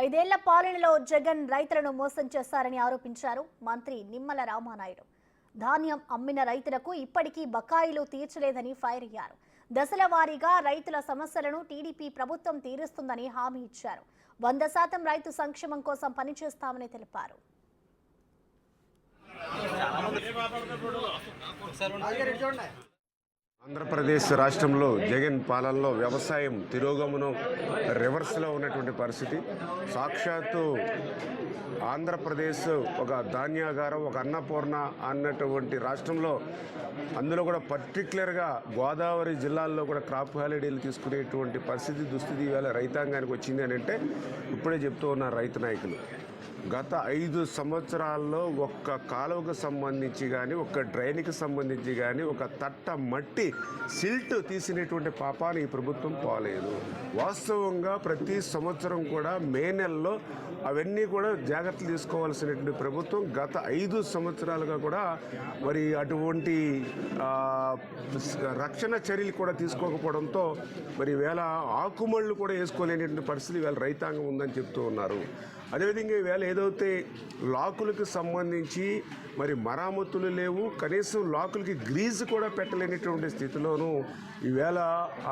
ఐదేళ్ల పాలనలో జగన్ రైతులను మోసం చేశారని ఆరోపించారు మంత్రి నిమ్మల రామానాయుడు. ధాన్యం అమ్మిన రైతులకు ఇప్పటికీ బకాయిలు తీర్చలేదని ఫైర్ అయ్యారు. దశల వారీగా రైతుల సమస్యలను టీడీపీ ప్రభుత్వం తీరుస్తుందని హామీ ఇచ్చారు. 100% రైతు సంక్షేమం కోసం పనిచేస్తామని తెలిపారు. ఆంధ్రప్రదేశ్ రాష్ట్రంలో జగన్ పాలనలో వ్యవసాయం తిరోగమనం రివర్స్లో ఉన్నటువంటి పరిస్థితి. సాక్షాత్తు ఆంధ్రప్రదేశ్ ఒక ధాన్యాగారం, ఒక అన్నపూర్ణ అన్నటువంటి రాష్ట్రంలో, అందులో కూడా పర్టికులర్గా గోదావరి జిల్లాల్లో కూడా క్రాప్ హాలిడేలు తీసుకునేటువంటి దుస్థితి ఇవాళ రైతాంగానికి వచ్చింది అని అంటే ఇప్పుడే చెప్తూ ఉన్నారు రైతు నాయకులు. గత 5 సంవత్సరాల్లో ఒక్క కాలువకు సంబంధించి కానీ, ఒక్క డ్రైన్కి సంబంధించి కానీ, ఒక తట్ట మట్టి సిల్ట్ తీసినటువంటి పాపాన్ని ఈ ప్రభుత్వం పోలేదు. వాస్తవంగా ప్రతి సంవత్సరం కూడా మే నెలలో అవన్నీ కూడా జాగ్రత్తలు తీసుకోవాల్సినటువంటి ప్రభుత్వం గత 5 సంవత్సరాలుగా కూడా మరి అటువంటి రక్షణ చర్యలు కూడా తీసుకోకపోవడంతో మరి వేళ ఆకుమళ్ళు కూడా వేసుకోలేనటువంటి పరిస్థితి వేళ రైతాంగం ఉందని చెప్తూ ఉన్నారు. అదేవిధంగా ఈవేళ ఏదైతే లాకులకు సంబంధించి మరి మరామతులు లేవు, కనీసం లాకులకి గ్రీజు కూడా పెట్టలేనటువంటి స్థితిలోనూ ఈవేళ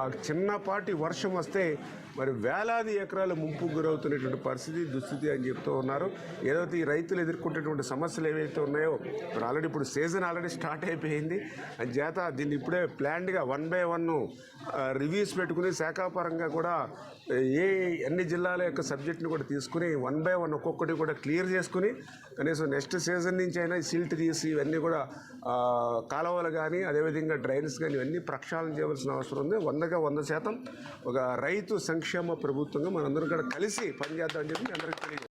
ఆ చిన్నపాటి వర్షం వస్తే మరి వేలాది ఎకరాలు ముంపుకు గురవుతున్నటువంటి దుస్థితి అని చెప్తూ ఉన్నారు. ఏదైతే ఈ రైతులు ఎదుర్కొంటున్నటువంటి సమస్యలు ఏవైతే ఉన్నాయో ఆల్రెడీ ఇప్పుడు సీజన్ స్టార్ట్ అయిపోయింది అని చేత దీన్ని ఇప్పుడే ప్లాన్డ్గా 1 by 1 రివ్యూస్ పెట్టుకుని శాఖాపరంగా కూడా అన్ని జిల్లాల యొక్క సబ్జెక్ట్ని కూడా తీసుకుని 1 by 1 ఒక్కొక్కటి కూడా క్లియర్ చేసుకుని కనీసం నెక్స్ట్ సీజన్ నుంచి అయినా సిల్ట్ తీసి ఇవన్నీ కూడా కాలువలు కానీ అదేవిధంగా డ్రైన్స్ కానీ ఇవన్నీ ప్రక్షాళన చేయవలసిన అవసరం ఉంది. 100% ఒక రైతు సంక్షేమ ప్రభుత్వంగా మనందరం కూడా కలిసి పనిచేద్దామని చెప్పి అందరికీ తెలియదు.